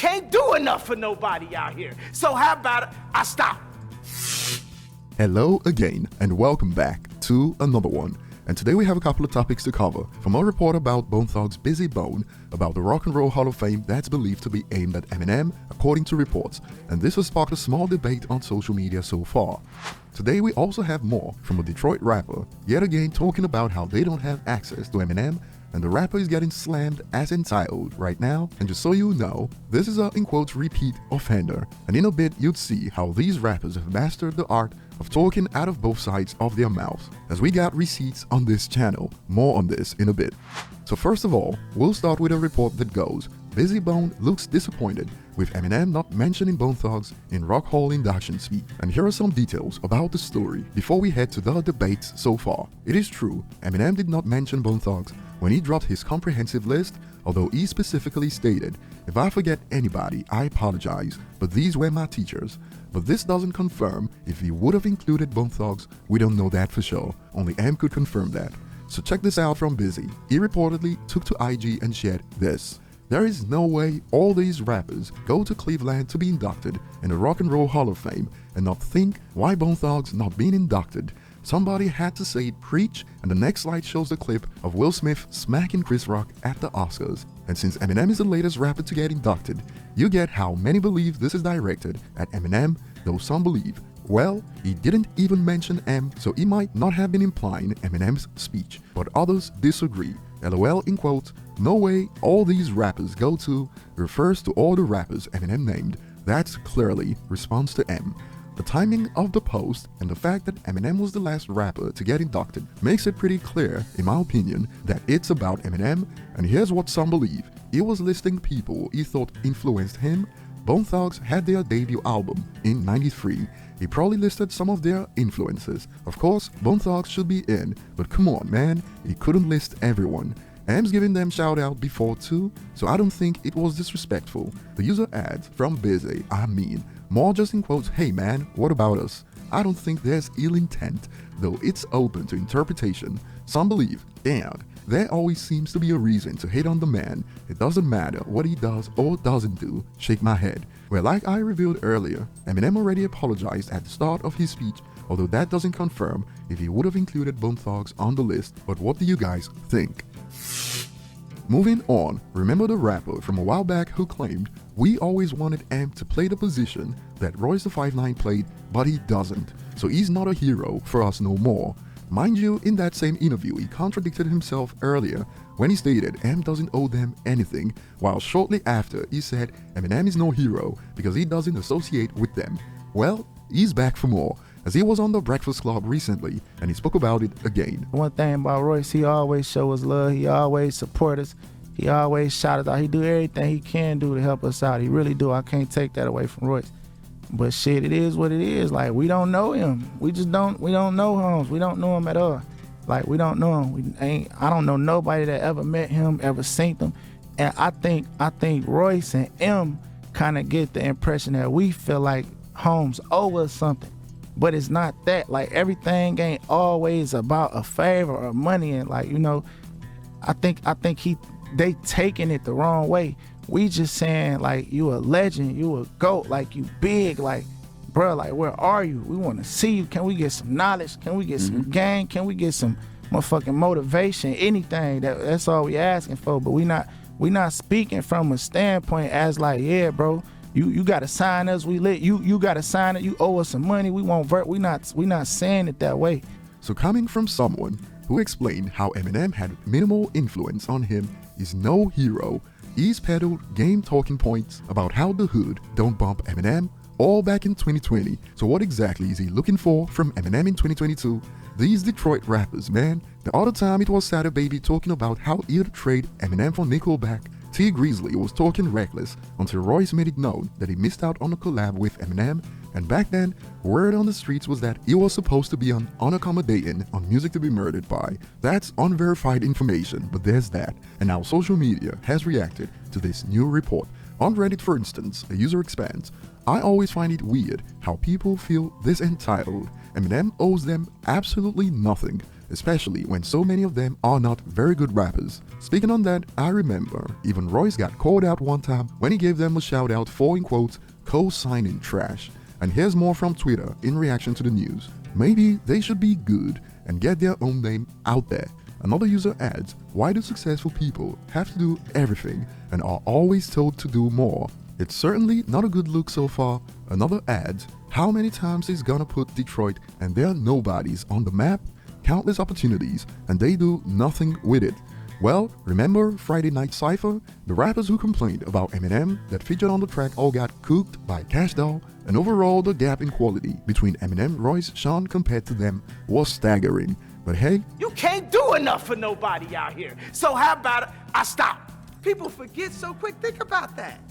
can't do enough for nobody out here. So how about it? I stop. Hello again and welcome back to another one. And today we have a couple of topics to cover. From a report about Bone Thugs' Bizzy Bone, about the Rock and Roll Hall of Fame that's believed to be aimed at Eminem, according to reports, and this has sparked a small debate on social media so far. Today we also have more from a Detroit rapper, yet again talking about how they don't have access to Eminem, and the rapper is getting slammed as entitled right now. And just so you know, this is a in quotes repeat offender, and in a bit you'd see how these rappers have mastered the art of talking out of both sides of their mouths, as we got receipts on this channel. More on this in a bit. So first of all, we'll start with a report that goes, Bizzy Bone looks disappointed with Eminem not mentioning Bone Thugs in Rock Hall induction speech. And here are some details about the story before we head to the debates so far. It is true, Eminem did not mention Bone Thugs when he dropped his comprehensive list, although he specifically stated, "If I forget anybody, I apologize, but these were my teachers." But this doesn't confirm if he would have included Bone Thugs. We don't know that for sure. Only M could confirm that. So check this out from Bizzy. He reportedly took to IG and shared this. "There is no way all these rappers go to Cleveland to be inducted in the Rock and Roll Hall of Fame and not think, why Bone Thugs not being inducted? Somebody had to say it, preach," and the next slide shows the clip of Will Smith smacking Chris Rock at the Oscars. And since Eminem is the latest rapper to get inducted, you get how many believe this is directed at Eminem, though some believe, well, he didn't even mention M, so he might not have been implying Eminem's speech, but others disagree. LOL in quotes, "No way all these rappers go to" refers to all the rappers Eminem named. That's clearly response to M. The timing of the post and the fact that Eminem was the last rapper to get inducted makes it pretty clear, in my opinion, that it's about Eminem, and here's what some believe. He was listing people he thought influenced him. Bone Thugs had their debut album in '93. He probably listed some of their influences. Of course, Bone Thugs should be in, but come on man, he couldn't list everyone. M's giving them shout out before too, so I don't think it was disrespectful. The user adds, from Bizzy, I mean, more just in quotes, "Hey man, what about us?" I don't think there's ill intent, though it's open to interpretation. Some believe, damn, there always seems to be a reason to hate on the man. It doesn't matter what he does or doesn't do. Shake my head. Well, like I revealed earlier, Eminem already apologized at the start of his speech, although that doesn't confirm if he would have included Bone Thugs on the list. But what do you guys think? Moving on, remember the rapper from a while back who claimed, "We always wanted M to play the position that Royce the 5'9" played, but he doesn't, so he's not a hero for us no more." Mind you, in that same interview he contradicted himself earlier when he stated M doesn't owe them anything, while shortly after he said Eminem is no hero because he doesn't associate with them. Well, he's back for more, as he was on the Breakfast Club recently and he spoke about it again. One thing about Royce, he always show us love, he always support us, he always shout us out, he do everything he can do to help us out, he really do. I can't take that away from Royce. But shit, it is what it is. Like, we don't know him. We don't know Holmes. We don't know him at all. Like, we don't know him. I don't know nobody that ever met him, ever seen him. And I think Royce and M kind of get the impression that we feel like Holmes owe us something. But it's not that. Like, everything ain't always about a favor or money. And like, you know, I think they taking it the wrong way. We just saying like, you a legend, you a GOAT, like you big, like, bro, like where are you? We want to see you. Can we get some knowledge? Can we get some gang? Can we get some motherfucking motivation? Anything. That's all we asking for. But we not speaking from a standpoint as like, yeah, bro, you gotta sign us. We lit. You gotta sign it. You owe us some money. We won't we not saying it that way. So coming from someone who explained how Eminem had minimal influence on him is no hero, he's peddled game talking points about how the hood don't bump Eminem all back in 2020. So what exactly is he looking for from Eminem in 2022? These Detroit rappers, man. The other time it was Sada Baby talking about how he'd trade Eminem for Nickelback. T Grizzly was talking reckless until Royce made it known that he missed out on a collab with Eminem, and back then, word on the streets was that he was supposed to be unaccommodating on Music to Be Murdered By. That's unverified information, but there's that. And now social media has reacted to this new report. On Reddit, for instance, a user expands, "I always find it weird how people feel this entitled. Eminem owes them absolutely nothing. especially when so many of them are not very good rappers. Speaking on that, I remember even Royce got called out one time when he gave them a shout out for, in quotes, co-signing trash. And here's more from Twitter in reaction to the news. Maybe they should be good and get their own name out there. Another user adds, why do successful people have to do everything and are always told to do more? It's certainly not a good look so far. Another adds, how many times is gonna put Detroit and their nobodies on the map? Countless opportunities, and they do nothing with it. Well, remember Friday Night Cypher? The rappers who complained about Eminem that featured on the track all got cooked by Cash Doll, and overall the gap in quality between Eminem, Royce, Sean compared to them was staggering. But hey, You can't do enough for nobody out here. So how about I stop? People forget so quick. Think about that.